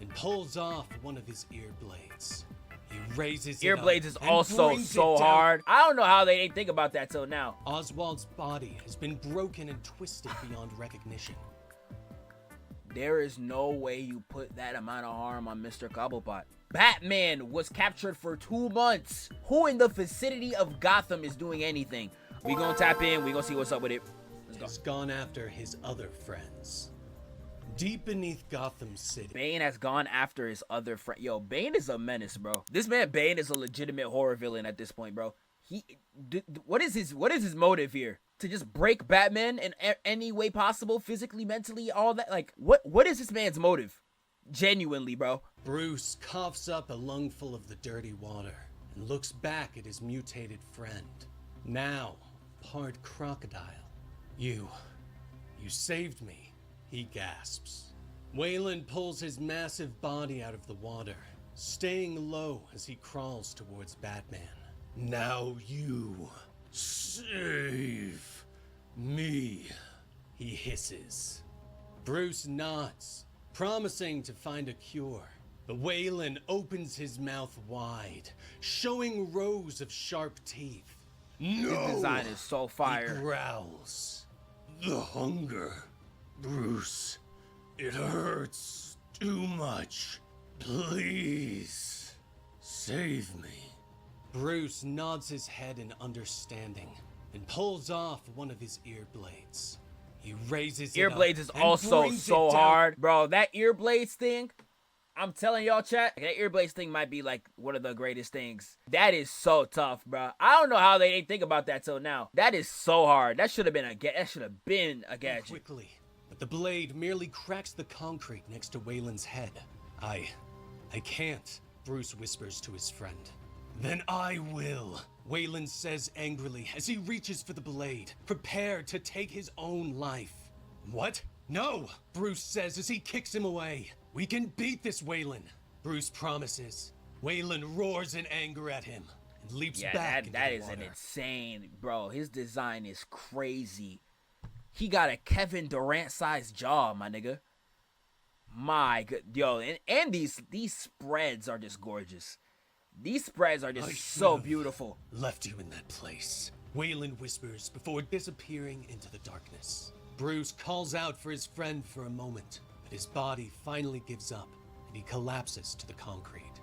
and pulls off one of his ear blades. He raises ear it blades up is and also brings so it down. hard. I don't know how they didn't think about that till now. Oswald's body has been broken and twisted beyond recognition. There is no way you put that amount of harm on Mr. Cobblepot. Batman was captured for 2 months. Who in the vicinity of Gotham is doing anything? We gonna tap in. We gonna see what's up with it. Let's go. He's gone after his other friends. Deep beneath Gotham City. Bane has gone after his other friend. Yo, Bane is a menace, bro. This man Bane is a legitimate horror villain at this point, bro. What is his motive here? To just break Batman in any way possible, physically, mentally, all that? Like, what is this man's motive? Genuinely, bro. Bruce coughs up a lungful of the dirty water and looks back at his mutated friend. Now, part crocodile. You saved me, he gasps. Wayan pulls his massive body out of the water, staying low as he crawls towards Batman. Now you save me, he hisses. Bruce nods, promising to find a cure. But Wayan opens his mouth wide, showing rows of sharp teeth. No! His design is so fire. He growls. The hunger, Bruce. It hurts too much. Please, save me. Bruce nods his head in understanding and pulls off one of his ear blades. He raises Ear it up blades is and also brings so it down. hard. Bro, that ear blades thing, I'm telling y'all, chat, that ear blades thing might be like one of the greatest things. That is so tough, bro. I don't know how they didn't think about that till now. That is so hard. That should have been a gadget. Quickly, but the blade merely cracks the concrete next to Wayan's head. I can't, Bruce whispers to his friend. Then I will, Wayan says angrily as he reaches for the blade, prepared to take his own life. What? No, Bruce says as he kicks him away. We can beat this, Wayan, Bruce promises. Wayan roars in anger at him and leaps back into that the is water. an insane, bro. His design is crazy. He got a Kevin Durant-sized jaw, my nigga. My good, yo, and these spreads are just gorgeous. These spreads are just so beautiful. Left you in that place, Wayan whispers before disappearing into the darkness. Bruce calls out for his friend for a moment, but his body finally gives up and he collapses to the concrete.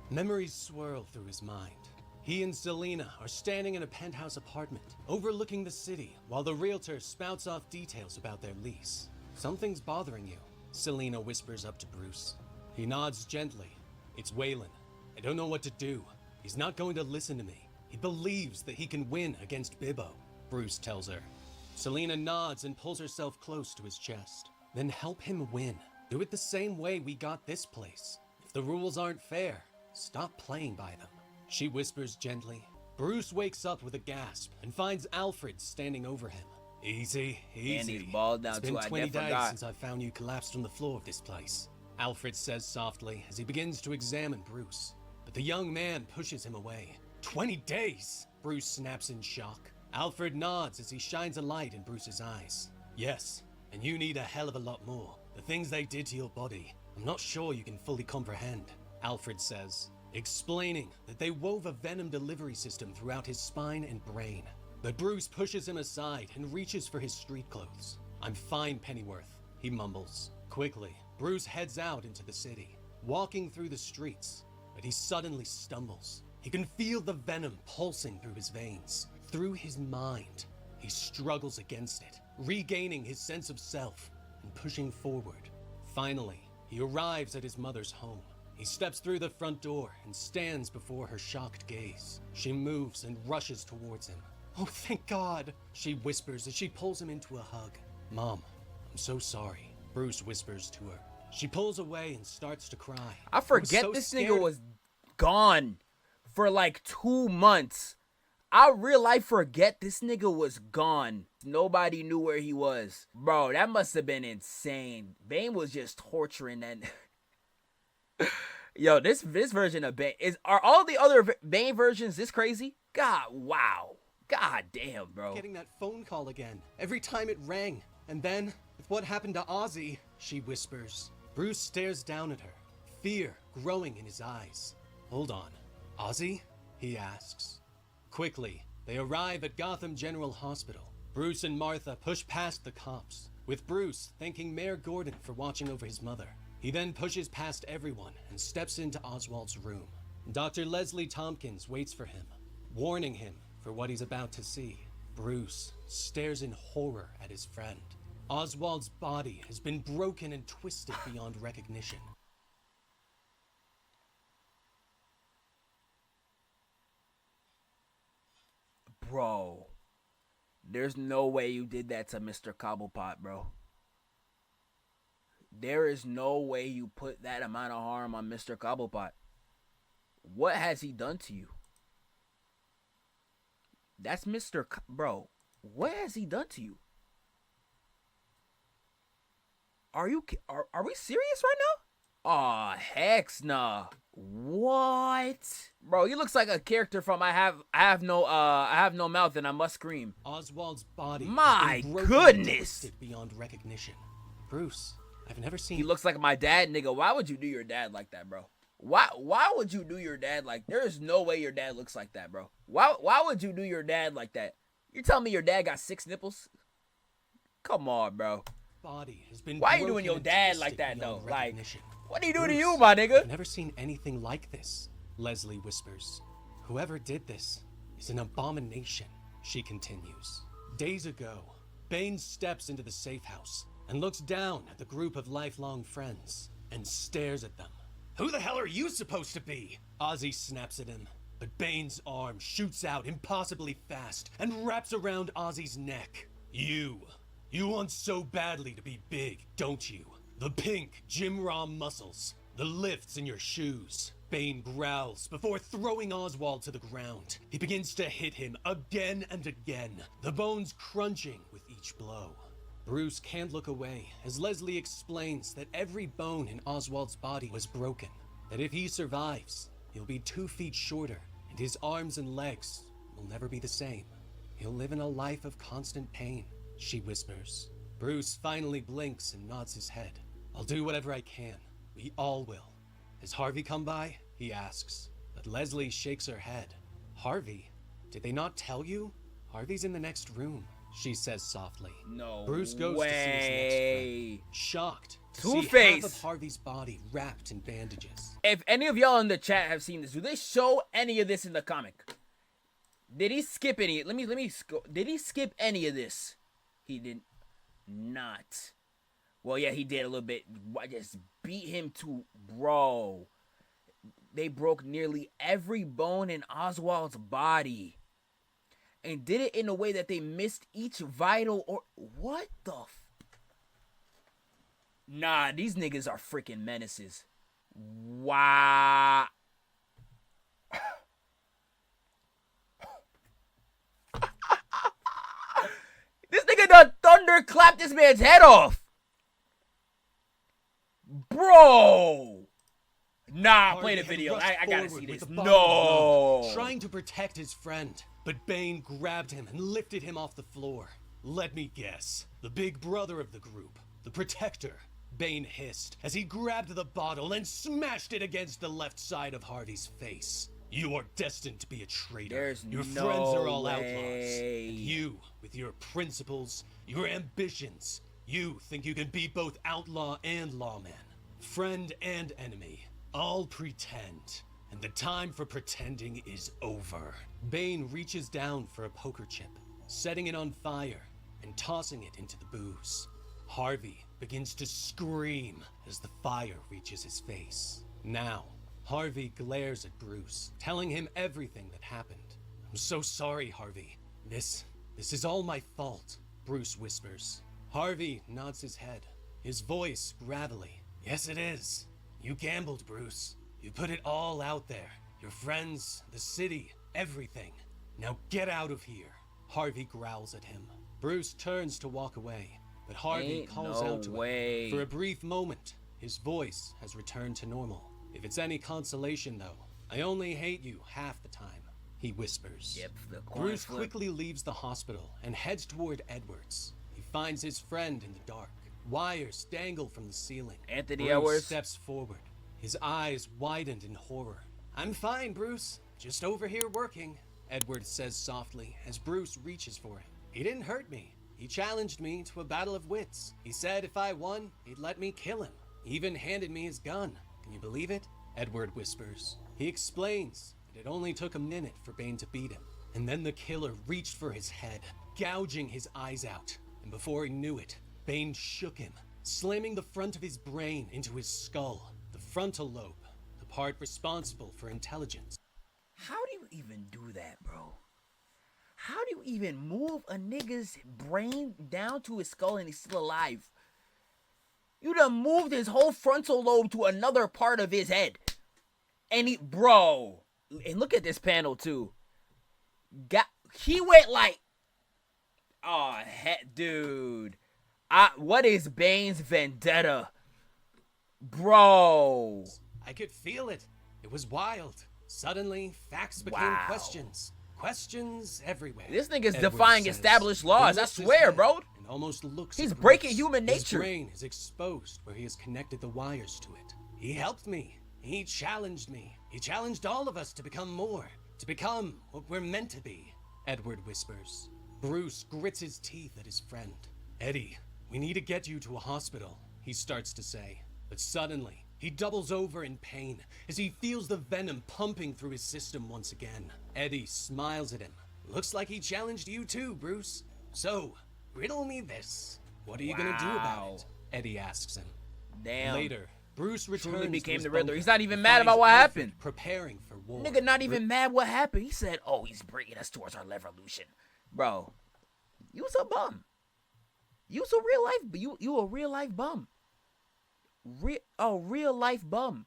Memories swirl through his mind. He and Selina are standing in a penthouse apartment overlooking the city while the realtor spouts off details about their lease. Something's bothering you, Selina whispers up to Bruce. He nods gently. It's Wayan. I don't know what to do. He's not going to listen to me. He believes that he can win against Bibbo, Bruce tells her. Selina nods and pulls herself close to his chest. Then help him win. Do it the same way we got this place. If the rules aren't fair, stop playing by them. She whispers gently. Bruce wakes up with a gasp and finds Alfred standing over him. Easy. And he's balled down It's been too. 20 I days forgot. since I found you collapsed on the floor of this place, Alfred says softly as he begins to examine Bruce. But the young man pushes him away. 20 days! Bruce snaps in shock. Alfred nods as he shines a light in Bruce's eyes. Yes, and you need a hell of a lot more. The things they did to your body, I'm not sure you can fully comprehend, Alfred says, explaining that they wove a venom delivery system throughout his spine and brain. But Bruce pushes him aside and reaches for his street clothes. I'm fine, Pennyworth, he mumbles. Quickly, Bruce heads out into the city, walking through the streets, but he suddenly stumbles. He can feel the venom pulsing through his veins, through his mind. He struggles against it, regaining his sense of self and pushing forward. Finally, he arrives at his mother's home. He steps through the front door and stands before her shocked gaze. She moves and rushes towards him. Oh, thank God, she whispers as she pulls him into a hug. Mom, I'm so sorry, Bruce whispers to her. She pulls away and starts to cry. I forget this nigga was gone for like 2 months. I real life forget this nigga was gone. Nobody knew where he was. Bro, that must have been insane. Bane was just torturing that. Yo, this version of Bane are all the other Bane versions this crazy? God, wow. God damn, bro. Getting that phone call again. Every time it rang. And then, with what happened to Ozzy, she whispers. Bruce stares down at her, fear growing in his eyes. Hold on. Ozzy? He asks. Quickly, they arrive at Gotham General Hospital. Bruce and Martha push past the cops, with Bruce thanking Mayor Gordon for watching over his mother. He then pushes past everyone and steps into Oswald's room. Dr. Leslie Tompkins waits for him, warning him for what he's about to see. Bruce stares in horror at his friend. Oswald's body has been broken and twisted beyond recognition. Bro, there's no way you did that to Mr. Cobblepot, bro. There is no way you put that amount of harm on Mr. Cobblepot. What has he done to you? That's bro, what has he done to you? Are we serious right now? Aw, heck nah. What? Bro, he looks like a character from I have no mouth and I must scream. Oswald's body. My goodness. Beyond recognition. Bruce, I've never seen. He looks like my dad, nigga. Why would you do your dad like that, bro? Why would you do your dad like? There is no way your dad looks like that, bro. Why would you do your dad like that? You telling me your dad got 6 nipples? Come on, bro. Body has been. Why are you doing your dad like that though? Like, what do you do Bruce, to you, my nigga? I've never seen anything like this. Leslie whispers. Whoever did this is an abomination. She continues. Days ago, Bane steps into the safe house and looks down at the group of lifelong friends and stares at them. Who the hell are you supposed to be? Ozzy snaps at him, but Bane's arm shoots out impossibly fast and wraps around Ozzy's neck. You want so badly to be big, don't you? The pink Jim Rom muscles, the lifts in your shoes. Bane growls before throwing Oswald to the ground. He begins to hit him again and again, the bones crunching with each blow. Bruce can't look away as Leslie explains that every bone in Oswald's body was broken, that if he survives, he'll be 2 feet shorter, and his arms and legs will never be the same. He'll live in a life of constant pain, she whispers. Bruce finally blinks and nods his head. I'll do whatever I can. We all will. Has Harvey come by? He asks. But Leslie shakes her head. Harvey? Did they not tell you? Harvey's in the next room, she says softly. No Bruce goes way. to see his next friend, shocked to see Two-Face. half of Harvey's body wrapped in bandages. If any of y'all in the chat have seen this, do they show any of this in the comic? Did he skip any? Did he skip any of this? He did not. Well, yeah, he did a little bit. I just beat him to, bro. They broke nearly every bone in Oswald's body. And did it in a way that they missed each vital or... What the Nah, these niggas are freaking menaces. Wow. This nigga done thunderclapped this man's head off. Bro. Nah, play the video. I gotta see this. No. Trying to protect his friend, but Bane grabbed him and lifted him off the floor. Let me guess. The big brother of the group. The protector. Bane hissed as he grabbed the bottle and smashed it against the left side of Harvey's face. You are destined to be a traitor. There's your no friends are all way. outlaws. And you, with your principles, your ambitions, you think you can be both outlaw and lawman. Friend and enemy. All pretend. And the time for pretending is over. Bane reaches down for a poker chip, setting it on fire and tossing it into the booze. Harvey begins to scream as the fire reaches his face. Now, Harvey glares at Bruce, telling him everything that happened. I'm so sorry, Harvey. This is all my fault, Bruce whispers. Harvey nods his head, his voice gravelly. Yes, it is. You gambled, Bruce. You put it all out there. Your friends, the city, everything. Now get out of here. Harvey growls at him. Bruce turns to walk away, but Harvey calls out to him. For a brief moment, his voice has returned to normal. If it's any consolation, though, I only hate you half the time, he whispers. Yep, Bruce quickly leaves the hospital and heads toward Edwards. He finds his friend in the dark. Wires dangle from the ceiling. Anthony Bruce Edwards steps forward, His eyes widened in horror. I'm fine, Bruce. Just over here working, Edward says softly as Bruce reaches for him. He didn't hurt me. He challenged me to a battle of wits. He said if I won, he'd let me kill him. He even handed me his gun. Can you believe it? Edward whispers. He explains that it only took a minute for Bane to beat him. And then the killer reached for his head, gouging his eyes out. And before he knew it, Bane shook him, slamming the front of his brain into his skull. The frontal lobe, the part responsible for intelligence. How do you even do that, bro? How do you even move a nigga's brain down to his skull and he's still alive? You done moved his whole frontal lobe to another part of his head. And bro, and look at this panel too. He went like, oh, dude. What is Bane's vendetta? Bro. I could feel it. It was wild. Suddenly, facts became questions. Questions everywhere. This nigga's defying established laws. I swear, bro. And almost looks He's breaking human nature. His brain is exposed where he has connected the wires to it. He helped me. He challenged me. He challenged all of us to become more. To become what we're meant to be, Edward whispers. Bruce grits his teeth at his friend. Eddie, we need to get you to a hospital, he starts to say. But suddenly, he doubles over in pain as he feels the venom pumping through his system once again. Eddie smiles at him. Looks like he challenged you too, Bruce. So, riddle me this. What are you gonna do about it? Eddie asks him. Damn. Later, Bruce returns truly became to the his Riddler. bunker He's not even and mad about finds what Alfred happened. Preparing for war. Nigga not even mad what happened. He said, oh, he's bringing us towards our revolution. Bro, you was a bum. You was a real life, you a real life bum. Real life bum.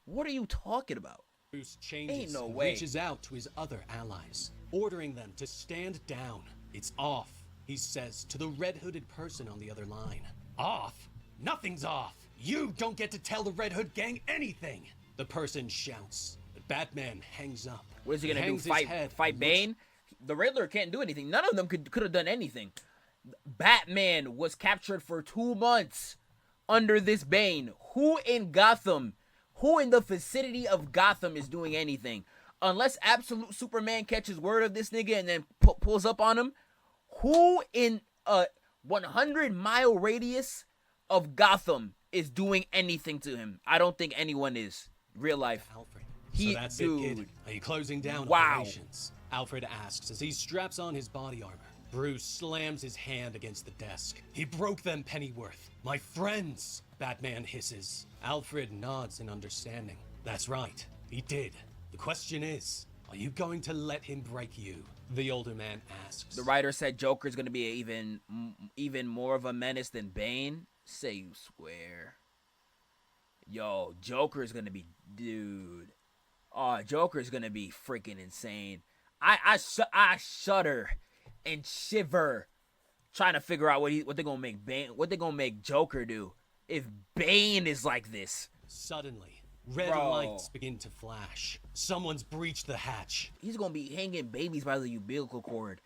What are you talking about? Bruce changes Ain't no and way. reaches out to his other allies, ordering them to stand down. It's off, he says to the red-hooded person on the other line. Off? Nothing's off. You don't get to tell the Red Hood gang anything. The person shouts. But Batman hangs up. What is he gonna do? hangs his head Fight and Bane? The Riddler can't do anything. None of them could have done anything. Batman was captured for 2 months under this Bane. Who in Gotham, who in the vicinity of Gotham is doing anything? Unless Absolute Superman catches word of this nigga and then pulls up on him. Who in a 100-mile radius of Gotham is doing anything to him? I don't think anyone is. Real life. Alfred. So that's it, kid. Are you closing down operations? Alfred asks as he straps on his body armor. Bruce slams his hand against the desk. He broke them, Pennyworth. My friends, Batman hisses. Alfred nods in understanding. That's right, he did. The question is, are you going to let him break you? The older man asks. The writer said Joker's gonna be even more of a menace than Bane. Say you swear. Yo, Joker's gonna be, dude. Oh, Joker's gonna be freaking insane. I shudder and shiver trying to figure out what they're gonna make Bane, what they're gonna make Joker do if Bane is like this. Suddenly, red lights begin to flash. Someone's breached the hatch. He's gonna be hanging babies by the umbilical cord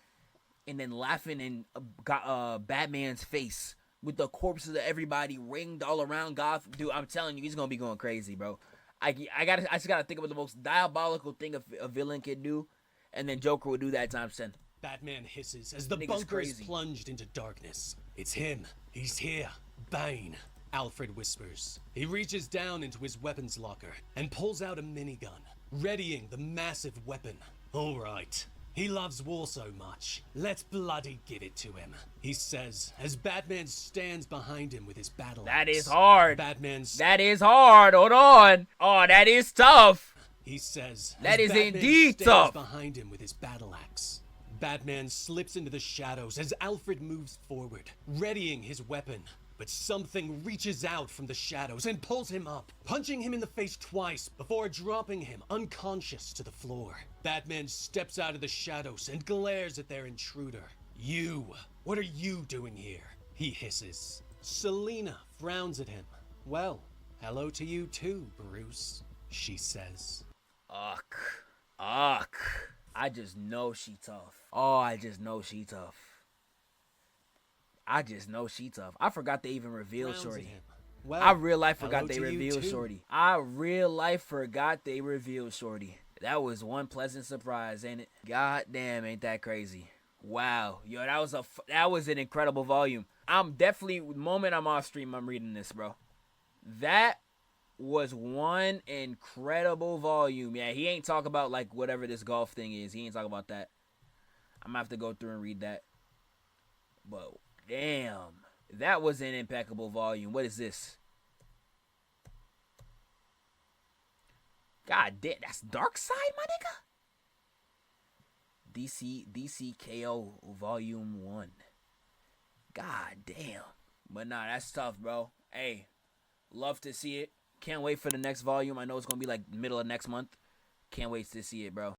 and then laughing in Batman's face with the corpses of everybody ringed all around Gotham. Dude, I'm telling you, he's gonna be going crazy, bro. I just gotta think of the most diabolical thing a villain can do, and then Joker will do that times 10. Batman hisses as the bunker is plunged into darkness. It's him. He's here. Bane. Alfred whispers. He reaches down into his weapons locker and pulls out a minigun, readying the massive weapon. All right. He loves war so much. Let's bloody give it to him, he says as Batman stands behind him with his battle axe. That is hard. That is hard. Hold on. Oh, that is tough. He says that is Batman indeed stands tough. Behind him with his battle axe. Batman slips into the shadows as Alfred moves forward, readying his weapon. But something reaches out from the shadows and pulls him up, punching him in the face twice before dropping him unconscious to the floor. Batman steps out of the shadows and glares at their intruder. You, what are you doing here? He hisses. Selina frowns at him. Well, hello to you too, Bruce, she says. Ugh. I just know she tough. Oh, I just know she tough. I forgot they even revealed Shorty. Well, I real life hello forgot they to you revealed too. Shorty. I real life forgot they revealed Shorty. That was one pleasant surprise, ain't it? God damn, ain't that crazy? Wow, yo, that was an incredible volume. I'm definitely, the moment I'm off stream, I'm reading this, bro. That was one incredible volume. Yeah, he ain't talk about like whatever this golf thing is. He ain't talk about that. I'm gonna have to go through and read that. But damn, that was an impeccable volume. What is this? God damn, that's Dark Side, my nigga. DCKO Volume 1. God damn. But nah, that's tough, bro. Hey, love to see it. Can't wait for the next volume. I know it's gonna be like middle of next month. Can't wait to see it, bro.